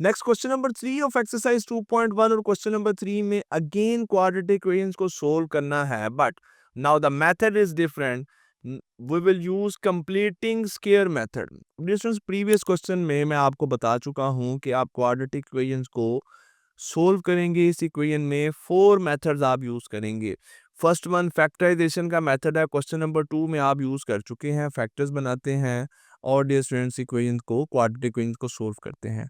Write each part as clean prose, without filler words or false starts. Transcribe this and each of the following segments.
Next question number 3 of exercise 2.1 और question number 3 में again quadratic equations को solve करना है, but now the method is different. We will use completing square method. Distance previous question में मैं आपको बता चुका हूं कि आप क्वाड्रेटिक इक्वेशंस को सोल्व करेंगे। इस इक्वेशन में 4 मेथड्स आप यूज करेंगे। फर्स्ट वन फैक्टराइजेशन का मेथड है, क्वेश्चन नंबर 2 में आप यूज कर चुके हैं, फैक्टर्स बनाते हैं और डियर स्टूडेंट्स इक्वेशन को क्वाड्रेटिक इक्वेशन को सोल्व करते हैं।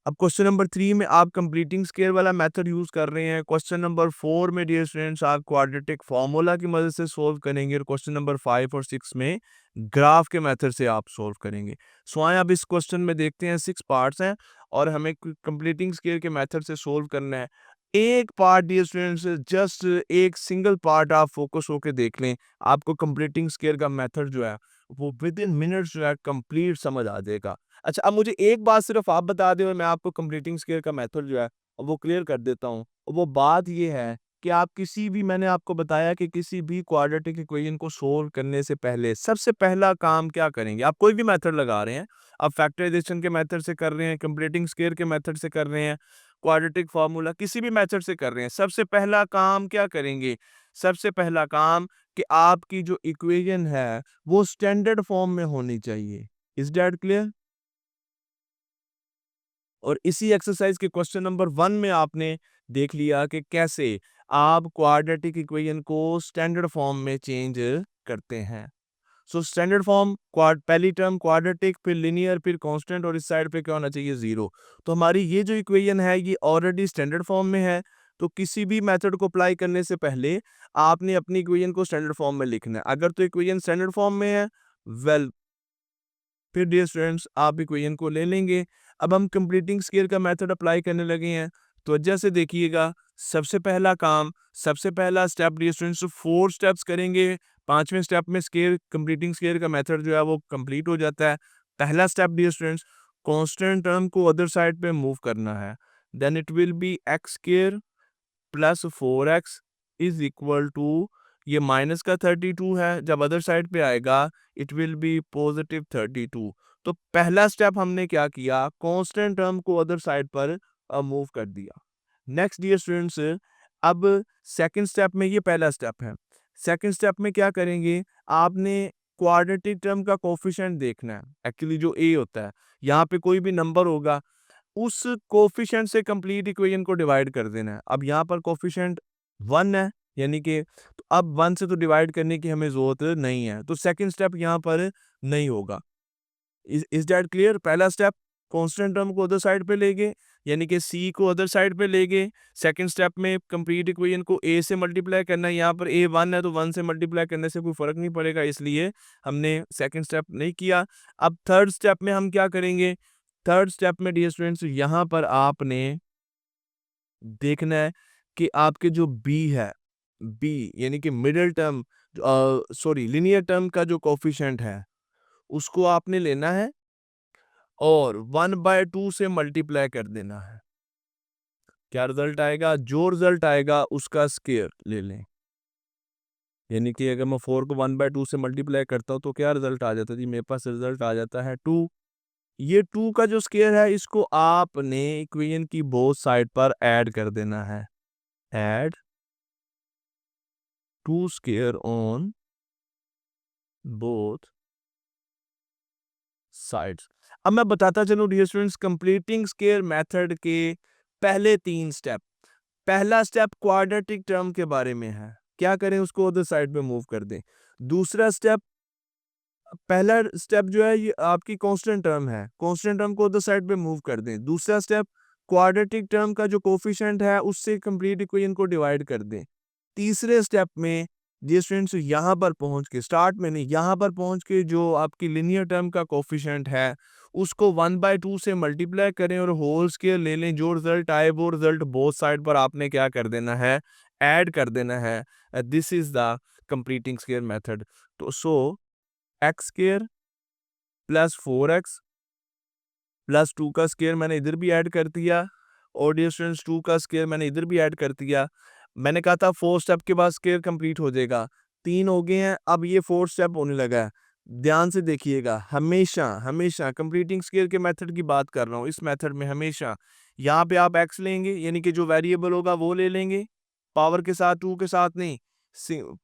अब क्वेश्चन नंबर 3 में आप कंप्लीटिंग स्क्वायर वाला मेथड यूज कर रहे हैं। क्वेश्चन नंबर 4 में डियर स्टूडेंट्स आप क्वाड्रेटिक फार्मूला की मदद से सोल्व करेंगे और क्वेश्चन नंबर 5 और 6 में ग्राफ के मेथड से आप सोल्व करेंगे। सो आए अब इस क्वेश्चन में देखते हैं, 6 पार्ट्स हैं और हमें कंप्लीटिंग स्क्वायर के मेथड से सोल्व करना है। एक पार्ट डियर स्टूडेंट्स, जस्ट एक सिंगल पार्ट आप फोकस होकर देख लें, आपको कंप्लीटिंग स्क्वायर का मेथड जो है वो विद इन मिनट्स जो है कंप्लीट समझ आ जाएगा। अच्छा, अब मुझे एक बात सिर्फ आप बता दें और मैं आपको कंप्लीटिंग स्क्वायर का मेथड जो है वो क्लियर कर देता हूँ। वो बात ये है कि आप किसी भी, मैंने आपको बताया कि किसी भी क्वाड्रेटिक इक्वेशन को सोल्व करने से पहले सबसे पहला काम क्या करेंगे। आप कोई भी मेथड लगा रहे हैं, आप फैक्टराइजेशन के मेथड से कर रहे हैं, कंप्लीटिंग स्क्वायर के मेथड से कर रहे हैं, क्वाड्रेटिक फार्मूला किसी भी मेथड से कर रहे हैं, सबसे पहला काम क्या करेंगे? सबसे पहला काम कि आपकी जो इक्वेशन है वो स्टैंडर्ड फॉर्म में होनी चाहिए। Is that clear? और इसी एक्सरसाइज के क्वेश्चन नंबर 1 में आपने देख लिया कि कैसे आप क्वाड्रेटिक इक्वेशन को स्टैंडर्ड फॉर्म में चेंज करते हैं। सो स्टैंडर्ड फॉर्म, क्वाड पहली टर्म क्वाड्रेटिक, फिर लिनियर, फिर कांस्टेंट और इस साइड पे क्या होना चाहिए? जीरो। तो हमारी ये जो इक्वेशन है ये ऑलरेडी स्टैंडर्ड फॉर्म में है। तो किसी भी मेथड को अप्लाई करने से पहले आपने अपनी इक्वेशन को स्टैंडर्ड फॉर्म में लिखना है। अगर तो इक्वेशन स्टैंडर्ड फॉर्म में है, वेल, फिर डियर स्टूडेंट्स आप इक्वेशन को ले लेंगे। अब हम कंप्लीटिंग स्क्वायर का मेथड अप्लाई करने लगे हैं, तो वजह से देखिएगा सबसे पहला काम, सबसे पहला स्टेप डियर स्टूडेंट्स 4 स्टेप्स करेंगे। 5वें स्टेप में स्क्वायर, कंप्लीटिंग स्क्वायर का मेथड जो है वो कंप्लीट हो जाता है। पहला step dear students, constant term को अदर साइड पे मूव करना है। Then it will be x square plus 4x is equal to, ये माइनस का 32 है, जब अदर साइड पे आएगा इट विल बी पॉजिटिव 32। तो पहला स्टेप हमने क्या किया? कांस्टेंट टर्म को अदर साइड पर मूव कर दिया। नेक्स्ट डियर स्टूडेंट्स, अब सेकंड स्टेप में, ये पहला स्टेप है, सेकंड स्टेप में क्या करेंगे? आपने क्वाड्रेटिक टर्म का कोफिशिएंट देखना है। एक्चुअली जो a होता है, यहाँ पे कोई भी नंबर होगा, उस कोफिशिएंट से कंप्लीट इक्वेशन को डिवाइड कर देना है। अब यहाँ पर कोफिशिएंट 1 है, यानी कि तो अब 1 से तो डिवाइड करने की हमें जरूरत नहीं है, तो सेकंड स्टेप यहाँ पर नहीं होगा। Is that clear? पहला स्टेप कांस्टेंट टर्म को अदर साइड पे ले गए, यानी कि c को अदर साइड पे ले गए। सेकंड स्टेप में कंप्लीट इक्वेशन को a से मल्टीप्लाई करना है, यहाँ पर a 1 है तो 1 से मल्टीप्लाई करने से कोई फर्क नहीं पड़ेगा, इसलिए हमने सेकंड स्टेप नहीं किया। अब थर्ड स्टेप में हम क्या करेंगे? थर्ड स्टेप में डियर स्टूडेंट्स यहाँ पर आपने देखना है कि आपके जो b है, b यानी कि middle term, sorry linear term का जो कोफिशिएंट है उसको आपने लेना है और 1/2 से मल्टीप्लाई कर देना है। क्या रिजल्ट आएगा? जो रिजल्ट आएगा उसका स्क्वायर ले लें। यानी कि अगर मैं 4 को 1/2 से मल्टीप्लाई करता हूँ तो क्या रिजल्ट आ जाता है जी? मेरे पास रिजल्ट आ जाता है 2। ये 2 का जो स्क्वायर है इसको आपने इक्वेशन की बोथ साइड पर ऐड कर देना है। Add 2 square on both sides. अब मैं बताता चलूं dear students completing square method के पहले 3 स्टेप। पहला स्टेप क्वाड्रेटिक टर्म के बारे में है, क्या करें? उसको अदर साइड पे मूव कर दें। दूसरा स्टेप, पहला स्टेप जो है ये आपकी कांस्टेंट टर्म है, कांस्टेंट टर्म को अदर साइड पे मूव कर दें। दूसरा स्टेप क्वाड्रेटिक टर्म का जो कोफिशिएंट है उससे कंप्लीट इक्वेशन को डिवाइड कर दें। तीसरे स्टेप में डियर स्टूडेंट्स यहाँ पर पहुंच के, स्टार्ट में नहीं, यहाँ पर पहुंच के जो आपकी लिनियर टर्म का कोफिशिएंट है उसको 1/2 से मल्टीप्लाई करें और होल स्क्वायर ले लें। जो रिजल्ट आए वो रिजल्ट बोथ साइड पर आपने क्या कर देना है? ऐड कर देना है। This is the completing square method. तो so x square plus 4x plus 2 का स्क्वायर मैंने इधर भी ऐड कर दिया और डियर स्टूडेंट्स 2 का स्क्वायर मैंने इधर भी ऐड कर दिया। मैंने कहा था 4 स्टेप के बाद स्क्वायर कंप्लीट हो जाएगा, 3 हो गए हैं, अब ये 4 स्टेप होने लगा है। ध्यान से देखिएगा, हमेशा हमेशा कंप्लीटिंग स्केयर के मेथड की बात कर रहा हूँ, इस मेथड में हमेशा यहाँ पे आप x लेंगे, यानी कि जो वेरिएबल होगा वो ले लेंगे, पावर के साथ, 2 के साथ नहीं,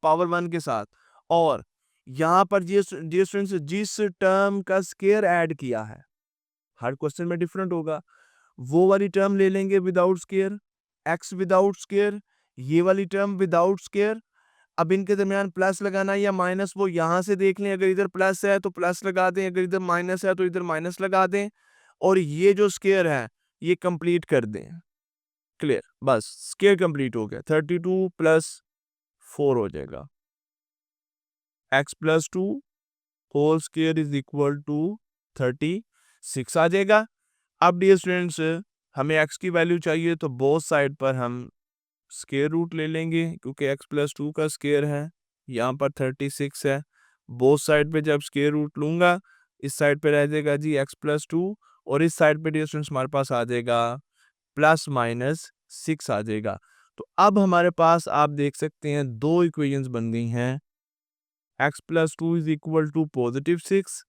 पावर 1 के साथ। और यहाँ पर जिस टर्म का स्केयर ऐड किया है, हर क्वेश्चन में डिफरेंट होगा, वो वाली टर्म ले लेंगे without square, x without square, ये वाली टर्म विदाउट स्केयर। अब इनके दरमियान प्लस लगाना या माइनस, वो यहाँ से देख लें, अगर इधर प्लस है तो प्लस लगा दें, अगर इधर माइनस है तो इधर माइनस लगा दें, और ये जो स्केयर है ये कंप्लीट कर दें। क्लियर, बस स्केयर कंप्लीट हो गया, 32 प्लस 4 हो जाएगा, x plus 2 whole square is equal to 36 आ जाएगा। अब डियर स्टूडेंट्स, हमें x की वैल्यू चाहिए तो बोथ साइड पर हम स्केयर रूट ले लेंगे, क्योंकि x प्लस 2 का स्केयर है, यहाँ पर 36 है। बोथ साइड पे जब स्केयर रूट लूंगा, इस साइड पे रह जाएगा जी x प्लस 2, और इस साइड पे डियर स्टूडेंट्स हमारे पास आ जाएगा प्लस माइनस 6 आ जाएगा। तो अब हमारे पास आप देख सकते हैं दो इक्वेशंस बन गई हैं, x plus 2 is equal to +6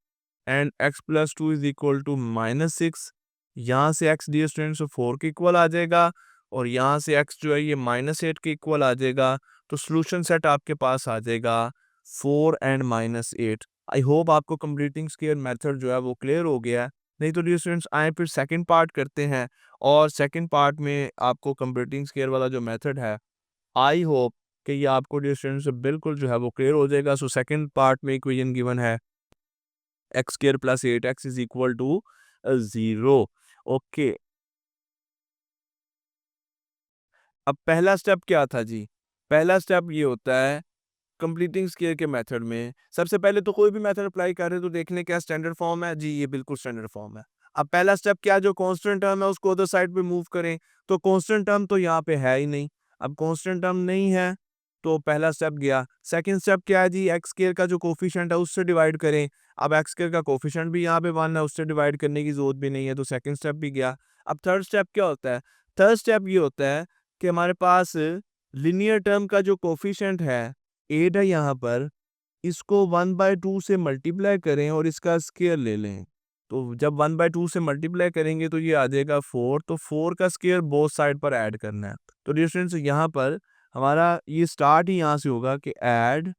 and x plus 2 is equal to -6। यहाँ से x डियर स्टूडेंट्स 4 के इक्वल आ जाएगा, और यहाँ से x जो है ये -8 के इक्वल आ जाएगा। तो सॉल्यूशन सेट आपके पास आ जाएगा 4 एंड -8। आई होप आपको कंप्लीटिंग स्केयर मेथड जो है वो क्लियर हो गया है। नहीं तो डियर स्टूडेंट्स आए फिर सेकंड पार्ट करते हैं, और सेकंड पार्ट में आपको कंप्लीटिंग स्केयर वाला जो मेथड है, आई होप कि ये आपको डियर स्टूडेंट्स बिल्कुल जो है वो क्लियर हो जाएगा। सो सेकंड पार्ट में इक्वेशन गिवन है x square plus 8x is equal to 0। Okay, अब पहला स्टेप क्या था जी? पहला स्टेप ये होता है कंप्लीटिंग स्केयर के मेथड में, सबसे पहले तो कोई भी मेथड अप्लाई कर रहे हैं तो देख लें क्या स्टैंडर्ड फॉर्म है जी, ये बिल्कुल स्टैंडर्ड फॉर्म है। अब पहला स्टेप क्या, जो कांस्टेंट टर्म है उसको अदर साइड पे मूव करें, तो कांस्टेंट टर्म तो यहाँ पे है ही नहीं। अब कांस्टेंट टर्म नहीं है तो पहला स्टेप गया। सेकंड स्टेप क्या है जी, एक्स स्क्वायर का जो कोफिशिएंट है उससे डिवाइड करें। अब एक्स स्क्वायर का कोफिशिएंट भी यहाँ पे 1 है, उससे डिवाइड करने की जरूरत भी नहीं है, तो सेकंड स्टेप भी गया। अब थर्ड स्टेप क्या होता है? थर्ड स्टेप ये होता है कि हमारे पास लिनियर टर्म का जो कोफिशिएंट है 8 है यहाँ पर, इसको 1/2 से मल्टीप्लाई करें और इसका स्क्वायर ले लें। तो जब 1/2 से मल्टीप्लाई करेंगे तो ये आ जाएगा 4, तो 4 का स्क्वायर बोथ साइड पर ऐड करना है। तो डियर स्टूडेंट्स यहाँ पर हमारा ये स्टार्ट ही यहाँ से होगा कि add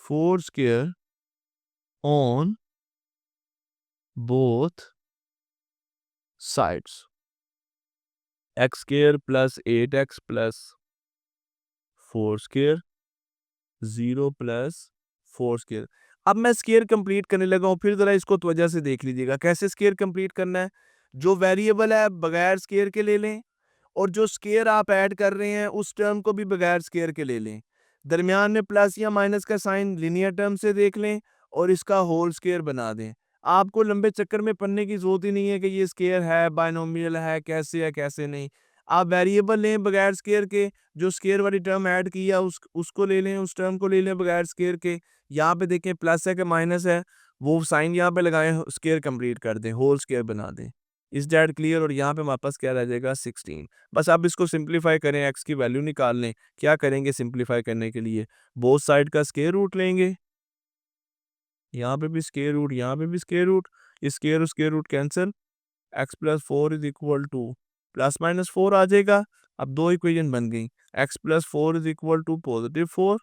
4 square on both sides, x square plus 8x plus 4 square 0 plus 4 square. अब मैं स्क्वायर कंप्लीट करने लगा हूँ, फिर जरा इसको तवज्जो से देख लीजिएगा कैसे स्क्वायर कंप्लीट करना है। जो वेरिएबल है बगैर स्क्वायर के ले लें, और जो स्क्वायर आप ऐड कर रहे हैं उस टर्म को भी बगैर स्क्वायर के ले लें। दरमियान में प्लस या माइनस का साइन लिनियर टर्म से देख लें और इसका होल स्क्वायर बना दें। आपको लंबे चक्कर में पढ़ने की जरूरत ही नहीं है कि ये स्क्वायर है, बायनोमियल है कैसे नहीं। आप वेरिएबल लें बगैर स्क्वायर के, जो स्क्वायर वाली टर्म ऐड किया उसको ले लें, उस टर्म को ले लें बगैर स्क्वायर के। यहाँ पे देखें प्लस है कि माइनस है, वो साइन यहाँ पे लगाएं, स्क्वायर कंप्लीट कर दें, होल स्क्वायर बना दें। इस डेट क्लियर? और यहाँ पे हमारे पास क्या रह जाएगा 16। बस आप इसको सिंप्लीफाई करें, एक्स की वैल्यू निकाल लें। क्या करेंगे सिंप्लीफाई करने के लिए? बोथ साइड का स्क्वायर रूट लेंगे, यहाँ पे भी स्क्वायर रूट, यहाँ पे भी square root, square root cancel, x plus 4 is equal to plus minus 4 आ जाएगा। अब दो इक्वेशन बन गई, x plus 4 is equal to +4,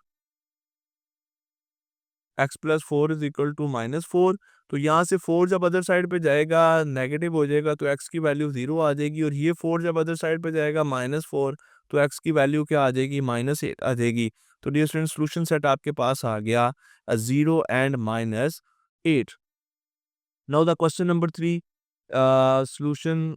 x plus 4 is equal to -4। तो यहाँ से 4 जब अदर साइड पे जाएगा नेगेटिव हो जाएगा, तो x की वैल्यू 0 आ जाएगी, और ये 4 जब अदर साइड पे जाएगा -4, तो x की वैल्यू क्या आ जाएगी? -8 आ जाएगी। तो डियर स्टूडेंट सोल्यूशन सेट आपके पास आ गया 0 and -8। Now the question number 3, solution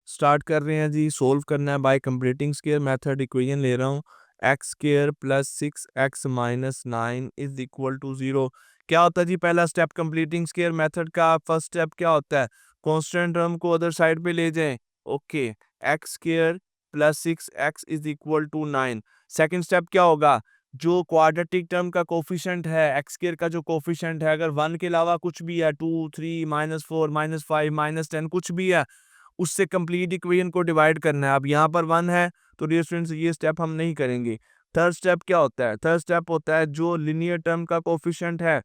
start कर रहे हैं जी, सोल्व करना है by completing square method. Equation ले रहा हूँ, x square plus 6x minus 9 is equal to 0। क्या होता है जी पहला स्टेप कंप्लीटिंग स्क्वायर मेथड का? फर्स्ट स्टेप क्या होता है? कांस्टेंट टर्म को अदर साइड पे ले जाएं। Okay, x square plus 6x is equal to 9। Second step क्या होगा? जो क्वाड्रेटिक टर्म का कोफिशिएंट है, x स्क्वायर का जो कोफिशिएंट है, अगर 1 के अलावा कुछ भी है, 2 3 -4 -5 -10 कुछ भी है, उससे कंप्लीट इक्वेशन को डिवाइड करना है। अब यहाँ पर 1 है तो डियर स्टूडेंट्स ये स्टेप हम नहीं करेंगे, थर्ड स्टेप क्या होता है? थर्ड स्टेप होता है जो लीनियर टर्म का कोफिशिएंट है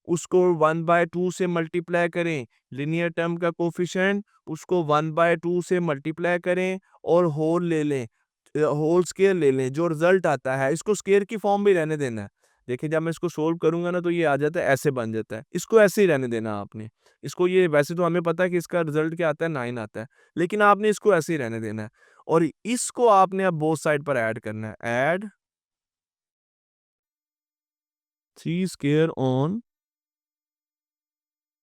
उसको 1/2 से मल्टीप्लाई करें। लीनियर टर्म का कोफिशिएंट उसको 1/2 से मल्टीप्लाई करें और होल ले लें, होल स्क्वायर ले लें। जो रिजल्ट आता है इसको स्क्वायर की फॉर्म में रहने देना है। देखिए जब मैं इसको सोल्व करूंगा ना तो ये आ जाता है, ऐसे बन जाता है। इसको ऐसे ही रहने देना आपने। इसको ये वैसे तो हमें पता है कि इसका रिजल्ट क्या आता है, 9 आता है, लेकिन आपने इसको ऐसे ही रहने देना है और इसको आपने अब बोथ साइड पर ऐड करना है। Add 3 square on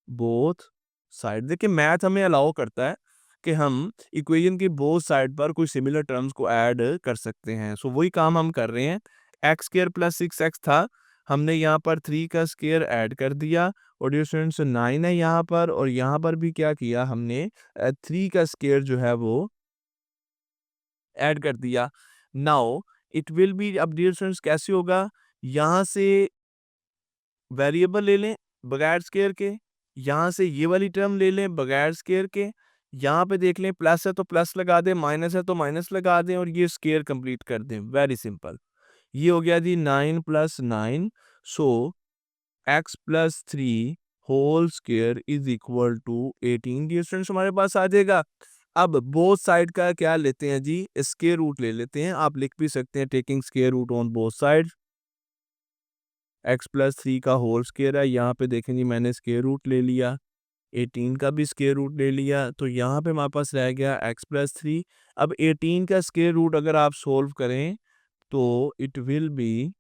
both side. देखिए मैथ हमें अलाउ करता है कि हम इक्वेशन की बोथ साइड पर कोई सिमिलर टर्म्स को ऐड कर सकते हैं। सो वही काम हम कर रहे हैं। एक्स स्क्वायर प्लस 6x था, हमने यहाँ पर 3 का स्क्वायर ऐड कर दिया और ये स्टूडेंट्स 9 है यहाँ पर, और यहाँ पर भी क्या किया हमने 3 का स्क्वायर जो है वो ऐड कर दिया। नाउ इट विल बी, अब डियर स्टूडेंट्स कैसे होगा, यहाँ से वेरिएबल ले लें बगैर स्क्वायर के, यहाँ से ये वाली टर्म ले लें बगैर स्क्वायर के, यहाँ पे देख लें प्लस है तो प्लस लगा दें, माइनस है तो माइनस लगा दें और ये स्क्वायर कंप्लीट कर दें। Very simple. ये हो गया जी 9 + 9। So x + 3 whole square is equal to 18। Dear students हमारे पास आ जाएगा। अब बोथ साइड का क्या लेते हैं जी, स्क्वायर रूट ले लेते हैं। आप लिख भी सकते हैं taking square root on both side. x + 3 का होल स्क्वायर है, यहाँ पे देखें जी मैंने स्क्वायर रूट ले लिया, 18 का भी स्क्वायर रूट ले लिया, तो यहाँ पे हमारे पास रह गया x + 3। अब 18 का स्क्वायर रूट अगर आप सोल्व करें तो इट विल बी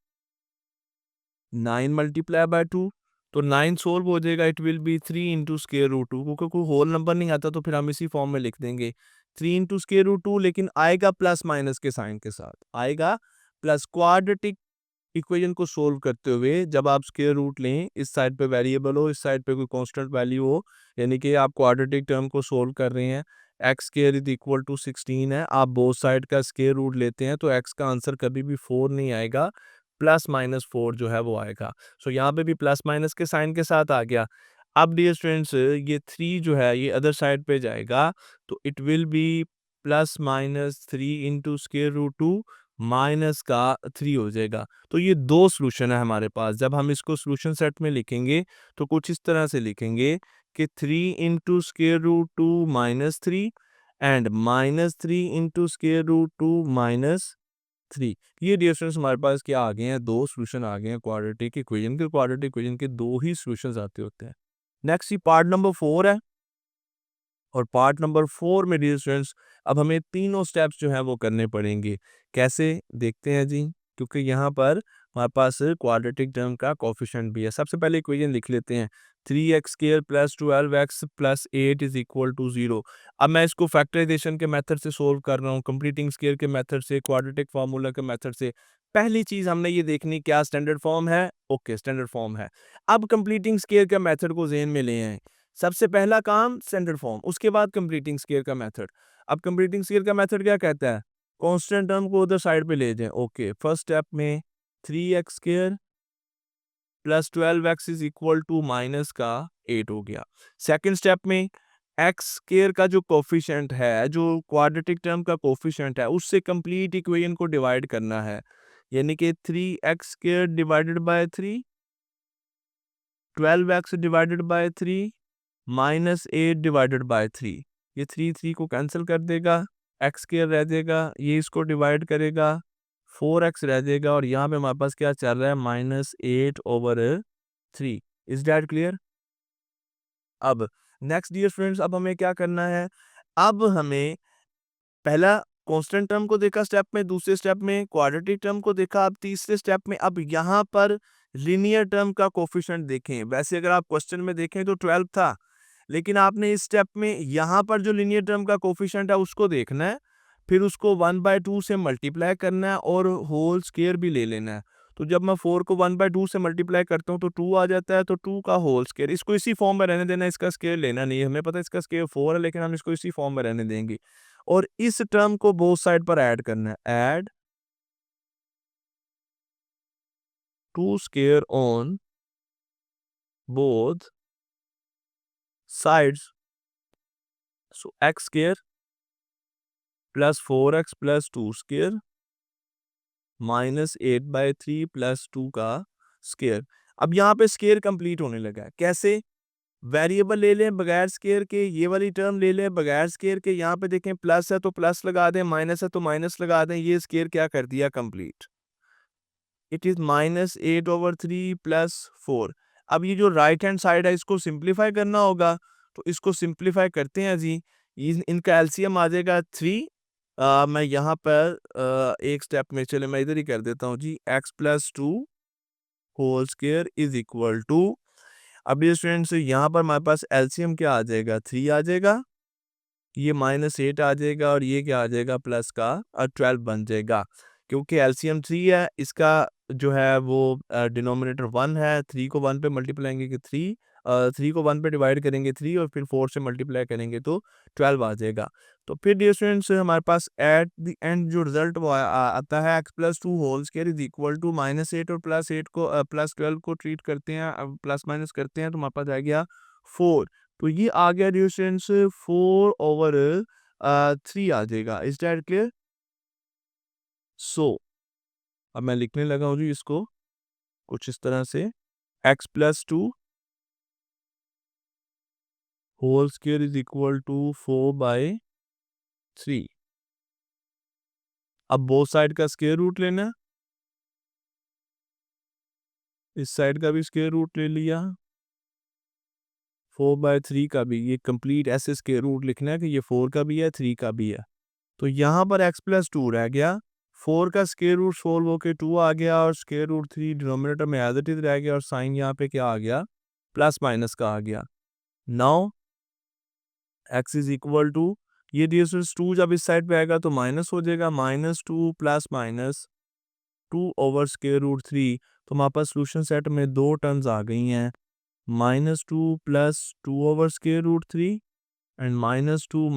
9 × 2, तो 9 सोल्व हो जाएगा, it will be 3 × square root 2, क्योंकि कोई होल नंबर नहीं आता तो फिर हम इसी फॉर्म में लिख देंगे 3 × स्क्वायर रूट 2, लेकिन आएगा प्लस माइनस के साइन के साथ, आएगा प्लस। क्वाड्रेटिक इक्वेशन को सोल्व करते हुए जब आप स्क्वायर रूट लें, इस साइड पे वेरिएबल हो, इस साइड पे कोई कांस्टेंट वैल्यू हो, यानी कि आप क्वाड्रेटिक टर्म को सोल्व कर रहे हैं, x square is equal to 16 है, आप बोथ साइड का स्क्वायर रूट लेते हैं तो एक्स का आंसर कभी भी 4 नहीं आएगा, +-4 जो है वो आएगा। सो यहाँ पे भी प्लस माइनस के साइन के साथ आ गया। अब डियर स्टूडेंट्स ये 3 जो है ये अदर साइड पे जाएगा, तो it will be +-3 × square root 2 minus का 3 हो जाएगा। तो ये दो सॉल्यूशन है हमारे पास। जब हम इसको सॉल्यूशन सेट में लिखेंगे तो कुछ इस तरह से लिखेंगे कि 3 × square root 2 -3 and -3 × square root 2 -3। ये डियर स्टूडेंट्स हमारे पास क्या आ गए हैं, दो सॉल्यूशन आ गए हैं क्वाड्रेटिक इक्वेशन के। क्वाड्रेटिक इक्वेशन के दो ही सॉल्यूशंस आते होते हैं। नेक्स्ट ये पार्ट नंबर 4 है, और पार्ट नंबर 4 में डियर स्टूडेंट्स अब हमें तीनों स्टेप्स जो हैं वो करने पड़ेंगे। कैसे देखते हैं जी, क्योंकि यहाँ पर हमारे पास क्वाड्रेटिक टर्म का कोफिशिएंट भी है। सबसे पहले इक्वेशन लिख लेते हैं, 3x² + 12x + 8 is equal to 0। अब मैं इसको फैक्टराइजेशन के मेथड से सोल्व कर रहा हूँ, कंप्लीटिंग स्क्वायर के मेथड से, क्वाड्रेटिक फार्मूला के मेथड से। पहली चीज हमने ये देखनी क्या स्टैंडर्ड फॉर्म है, ओके स्टैंडर्ड फॉर्म है। अब कंप्लीटिंग स्क्वायर के मेथड को ज़हन में ले आए। सबसे पहला काम स्टैंडर्ड फॉर्म, उसके बाद कंप्लीटिंग स्क्वायर का मेथड। अब कंप्लीटिंग स्क्वायर का मेथड क्या कहता है, कांस्टेंट टर्म को उधर साइड पे ले जाएं। ओके फर्स्ट स्टेप में 3x² + 12x is equal to minus का 8 हो गया। सेकंड स्टेप में x² का जो कोफिशिएंट है, जो क्वाड्रेटिक टर्म का कोफिशिएंट है, उससे कंप्लीट इक्वेशन को डिवाइड करना है, यानी कि 3x² divided by 3, 12x divided by 3 -8 divided by 3। ये 3 को कैंसिल कर देगा, एक्स स्क्वायर रह जाएगा, ये इसको डिवाइड करेगा, 4x रह जाएगा, और यहाँ पे हमारे पास क्या चल रहा है, -8/3। Is that clear? अब नेक्स्ट डियर फ्रेंड्स, अब हमें क्या करना है, अब हमें पहला कांस्टेंट टर्म को देखा स्टेप में, दूसरे स्टेप में क्वाड्रेटिक टर्म को देखा, अब तीसरे स्टेप में अब यहाँ पर लीनियर टर्म का कोफिशिएंट देखें। वैसे अगर आप क्वेश्चन में देखें तो 12 था, लेकिन आपने इस स्टेप में यहाँ पर जो लीनियर टर्म का कोफिशिएंट है उसको देखना है, फिर उसको 1/2 से मल्टीप्लाई करना है और होल स्क्वायर भी ले लेना है। तो जब मैं 4 को 1/2 से मल्टीप्लाई करता हूँ तो 2 आ जाता है, तो 2 का होल स्क्वायर, इसको इसी फॉर्म में रहने देना है, इसका स्क्वायर लेना नहीं है। हमें पता है इसका स्क्वायर 4 है, लेकिन हम इसको इसी फॉर्म में रहने देंगे और इस टर्म को बोथ साइड पर ऐड करना है। Add 2 square on both sides, so x square + 4x + 2 square -8/3 + 2 का स्क्वायर। अब यहाँ पे स्क्वायर कंप्लीट होने लगा है। कैसे? वेरिएबल ले लें बगैर स्क्वायर के, ये वाली टर्म ले लें बगैर स्क्वायर के। यहाँ पे देखें प्लस है तो प्लस लगा दें, माइनस है तो माइनस लगा दें। ये स्क्वायर क्या कर दिया कंप्लीट। It is -8/3 + 4। अब ये जो राइट हैंड साइड है इसको सिंप्लीफाई करना होगा, तो इसको सिंप्लीफाई करते हैं जी। इनका एलसीएम आ जाएगा 3। मैं यहाँ पर एक स्टेप में, चले मैं इधर ही कर देता हूँ जी। x + 2 whole square is equal to, अब ये स्टूडेंट्स यहाँ पर हमारे पास एलसीएम क्या आ जाएगा, 3 आ जाएगा, ये -8 आ जाएगा और ये क्या आ जाएगा प्लस का 12 बन जाएगा। क्योंकि एलसीएम 3 है, इसका जो है वो डिनोमिनेटर 1 है। 3 को 1 पे मल्टीप्लाई कि 3 को 1 पे डिवाइड करेंगे 3 और फिर 4 से मल्टीप्लाई करेंगे तो 12 आ जाएगा। तो फिर डियर स्टूडेंट्स हमारे पास एट द एंड जो रिजल्ट वो आता है x + 2 whole square is equal to -8 और +8 को +12 को ट्रीट करते हैं, अब प्लस माइनस करते हैं तो हमारे पास आ गया 4। तो ये आ गया डियर स्टूडेंट्स 4/3 आ जाएगा। Is that clear? सो अब मैं लिखने लगा हूँ जी इसको कुछ इस तरह से, x + 2 whole square is equal to 4/3। अब बोथ साइड का स्क्वायर रूट लेना है, इस साइड का भी स्क्वायर रूट ले लिया, 4/3 का भी। ये कंप्लीट ऐसे स्क्वायर रूट लिखना है कि ये 4 का भी है 3 का भी है। तो यहाँ पर x + 2 रह गया, 4 का स्क्वायर रूट सोल्व होके 2 आ गया और स्क्वायर रूट 3 डिनोमिनेटर में एज इट इज रह गया और साइन यहाँ पे क्या आ गया, प्लस माइनस का आ गया। Now x is equal to, ये डिस्टेंस 2 जब इस साइड पे आएगा तो माइनस हो जाएगा, -2 + -2/√3। तो हमारे पास सोल्यूशन सेट में दो टर्म्स आ गई हैं, -2 + 2/√3 and -2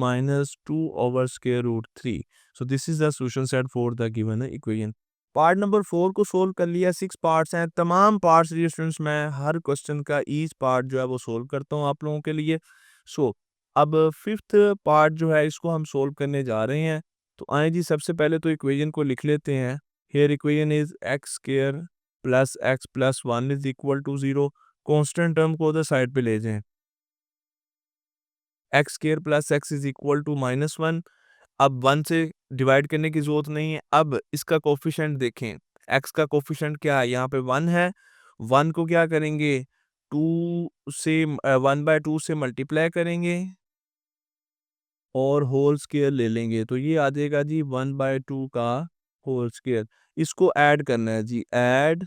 - 2/√3। So this is the solution set for the given equation। Part number 4 को सोल्व कर लिया। 6 पार्ट्स हैं, तमाम पार्ट्स स्टूडेंट्स मैं हर क्वेश्चन का ईच पार्ट जो है वो सोल्व करता हूँ आप लोगों के लिए। सो अब 5th पार्ट जो है इसको हम सोल्व करने जा रहे हैं। तो आए जी सबसे पहले तो इक्वेशन को लिख लेते हैं। Here equation is x² + x + 1 is equal to 0। Constant term को उधर साइड पे ले जाएं, x² + x is equal to -1। अब 1 से डिवाइड करने की ज़रूरत नहीं है। अब इसका कोफिशिएंट देखें, x का कोफिशिएंट क्या है, यहाँ पे 1 है। 1 को क्या करेंगे, 2 से 1/2 से मल्टीप्लाई करेंगे और होल स्क्वायर ले लेंगे। तो ये आ जाएगा जी 1/2 का होल स्क्वायर। इसको ऐड करना है जी, add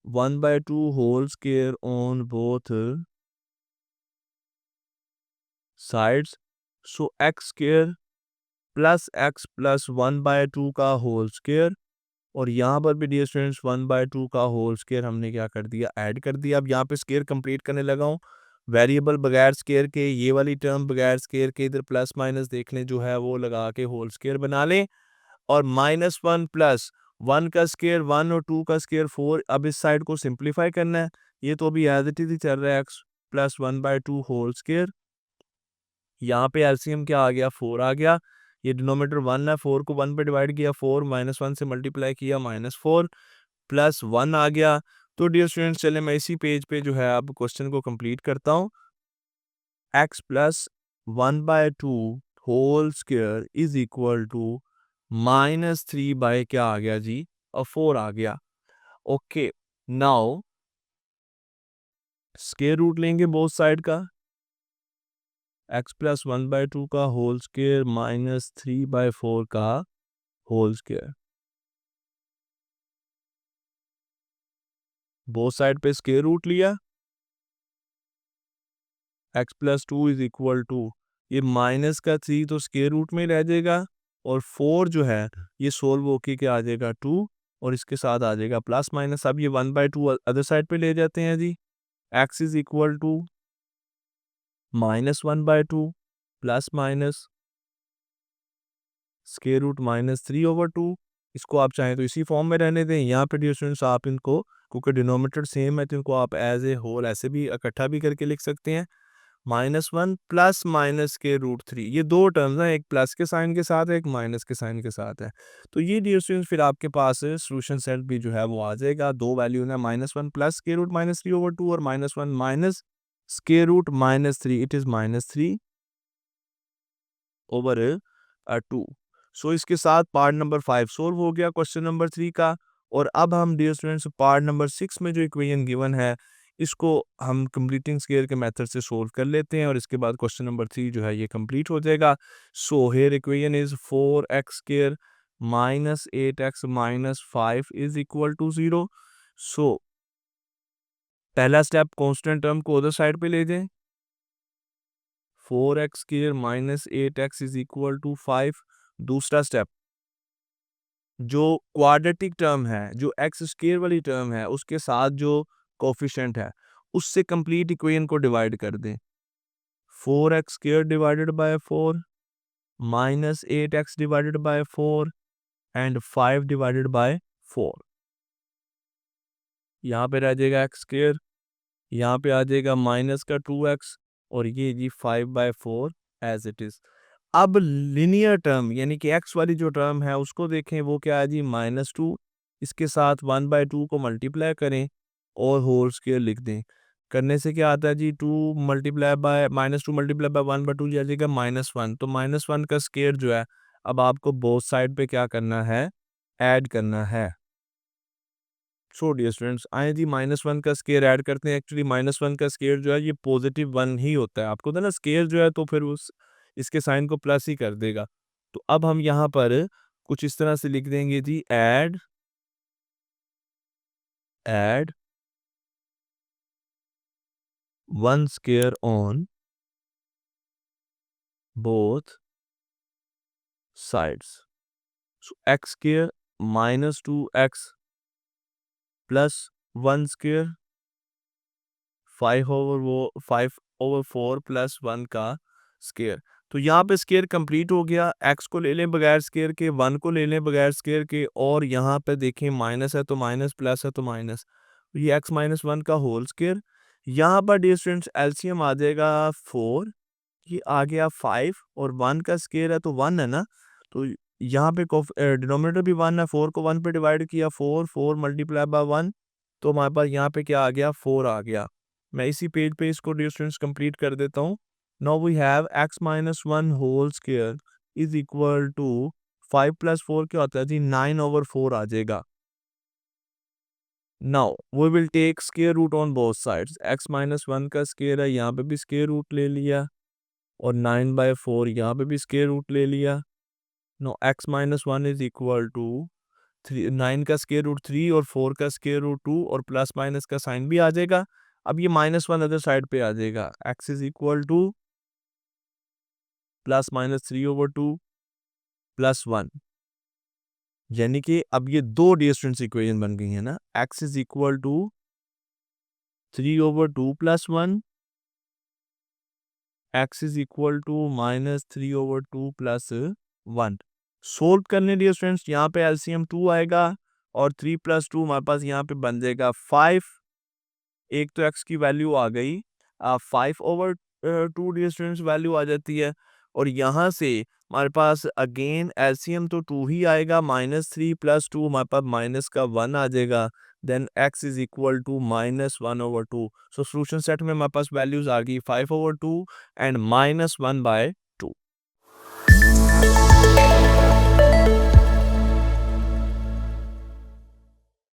1/2 whole square on both sides. So x² + x + 1/2 का होल स्क्वायर और यहाँ पर भी डियर स्टूडेंट्स 1/2 का होल स्क्वायर हमने क्या कर दिया, ऐड कर दिया। अब यहाँ पे स्क्वायर कंप्लीट करने लगा हूँ। वेरिएबल बगैर स्क्वायर के, ये वाली टर्म बगैर स्क्वायर के, इधर प्लस माइनस देख लें जो है वो लगा के होल स्क्वायर बना लें। और -1 + 1 का स्क्वायर 1 और 2 का स्क्वायर 4। अब इस साइड को सिंप्लीफाई करना है, ये तो अभी एज इट इज ही चल रहा है, x + 1/2 होल स्क्वायर। यहाँ पे एलसीएम क्या आ गया, 4 आ गया। ये डिनोमिनेटर 1 है, 4 को 1 पे डिवाइड किया, 4 -1 से मल्टीप्लाई किया, -4 + 1 आ गया। तो डियर स्टूडेंट्स चले मैं इसी पेज पे जो है अब क्वेश्चन को कंप्लीट करता हूँ। x + 1/2 whole square is equal to -3 by क्या आ गया जी, 4 आ गया। ओके, नाउ स्क्वायर रूट लेंगे बोथ साइड का, x + 1/2 का होल स्क्वायर -3/4 का होल स्क्वायर। बोथ साइड पे स्क्वायर रूट लिया, x + 2 इज इक्वल टू, ये माइनस का 3 तो स्क्वायर रूट में रह जाएगा और 4 जो है ये सोल्व होके क्या आ जाएगा 2 और इसके साथ आ जाएगा प्लस माइनस। अब ये 1/2 अदर साइड पे ले जाते हैं जी, x is equal to -1/2 plus minus square root -3/2। इसको आप चाहें तो इसी फॉर्म में रहने दें। यहाँ पे डियर स्टूडेंट्स आप इनको, क्योंकि डिनोमिनेटर सेम है तो इनको आप एज ए होल ऐसे भी इकट्ठा भी करके लिख सकते हैं। -1 प्लस माइनस के रूट 3, ये दो टर्म्स हैं, एक प्लस के साइन के साथ है, एक माइनस के साइन के साथ है। तो ये डियर स्टूडेंट्स फिर आपके पास सॉल्यूशन सेट भी जो है वो आ जाएगा। दो वैल्यू है, -1 प्लस स्क्वायर रूट -3/2 और -1 minus square root -3, it is -3/2। So इसके साथ पार्ट नंबर 5 सोल्व हो गया क्वेश्चन नंबर 3 का। और अब हम डियर स्टूडेंट्स पार्ट नंबर 6 में जो इक्वेशन गिवन है इसको हम कंप्लीटिंग स्केयर के मेथड से सोल्व कर लेते हैं और इसके बाद क्वेश्चन नंबर 3 जो है ये कंप्लीट हो जाएगा। So here equation is 4x square minus 8x minus 5 is equal to 0। So पहला स्टेप कांस्टेंट टर्म को अदर साइड पे ले जाएं, 4x square minus 8x is equal to 5। दूसरा स्टेप, जो क्वाड्रेटिक टर्म है, जो एक्स स्क्वायर वाली टर्म है उसके साथ जो कोफिशिएंट है उससे कंप्लीट इक्वेशन को डिवाइड कर दें। 4x square divided by 4 minus 8x divided by 4 and 5 divided by 4। यहाँ पे रह जाएगा एक्स स्क्वायर, यहाँ पे आ जाएगा माइनस का 2x और ये जी 5/4 एज इट इज। अब लिनियर टर्म यानी कि x वाली जो टर्म है उसको देखें, वो क्या है जी -2, इसके साथ 1/2 को मल्टीप्लाई करें और होल स्क्वायर लिख दें। करने से क्या आता है जी, 2 मल्टीप्लाई बाय -2 मल्टीप्लाई बाय 1/2 आ जाएगा -1। तो -1 का स्क्वायर जो है अब आपको बोथ साइड पे क्या करना है, ऐड करना है। सो डियर स्टूडेंट्स आए जी -1 का स्क्वायर ऐड करते हैं। एक्चुअली -1 का स्क्वायर जो है ये +1 ही होता है। आपको पता ना स्क्वायर जो है तो फिर उस इसके साइन को प्लस ही कर देगा। तो अब हम यहाँ पर कुछ इस तरह से लिख देंगे जी, add 1 square on both sides. So x square -2x plus 1 square 5/4 plus 1 का स्क्वायर। तो यहाँ पे स्क्वायर कंप्लीट हो गया। x को ले लें बगैर स्क्वायर के, 1 को ले लें बगैर स्क्वायर के, और यहाँ पे देखें माइनस है तो माइनस, प्लस है तो माइनस, ये x माइनस 1 का होल स्क्वायर। यहाँ पर डियर स्टूडेंट्स एलसीएम आ जाएगा 4, ये आ गया 5 और 1 का स्क्वायर है तो 1 है ना, तो यहाँ पे डिनोमिनेटर भी 1 है, 4 को 1 पे डिवाइड किया, 4 मल्टीप्लाई बाय 1, तो हमारे पास यहाँ पे क्या आ गया, 4 आ गया। मैं इसी पेज पे इसको डियर स्टूडेंट्स कंप्लीट कर देता हूँ। Now we have x minus 1 whole square is equal to 5 plus 4 क्या होता है जी, 9/4 आ जाएगा। Now we will take square root on both sides. x minus 1 का स्क्वायर है, यहाँ पे भी स्क्वायर रूट ले लिया, और 9/4 यहाँ पे भी स्क्वायर रूट ले लिया। Now x minus 1 is equal to 9 का स्क्वायर रूट 3 और 4 का स्क्वायर रूट 2, और प्लस माइनस का साइन भी आ जाएगा। अब ये -1 अदर साइड पे आ जाएगा, x is equal to +-3/2 plus 1, यानी कि अब ये दो डियर स्टूडेंट्स इक्वेशन बन गई है ना, x is equal to 3/2 plus 1, x is equal to -3/2 plus 1। Solve करने डियर स्टूडेंट्स, यहाँ पे एलसीएम 2 आएगा और 3 + 2 हमारे पास यहाँ पे बन जाएगा 5। एक तो x की वैल्यू आ गई 5/2 डियर स्टूडेंट्स वैल्यू आ जाती है, और यहाँ से हमारे पास अगेन एलसीएम तो 2 ही आएगा, -3 + 2 हमारे पास माइनस का 1 आ जाएगा, then x is equal to -1/2। So solution set में हमारे पास वैल्यूज आ गई 5/2 एंड -1/2।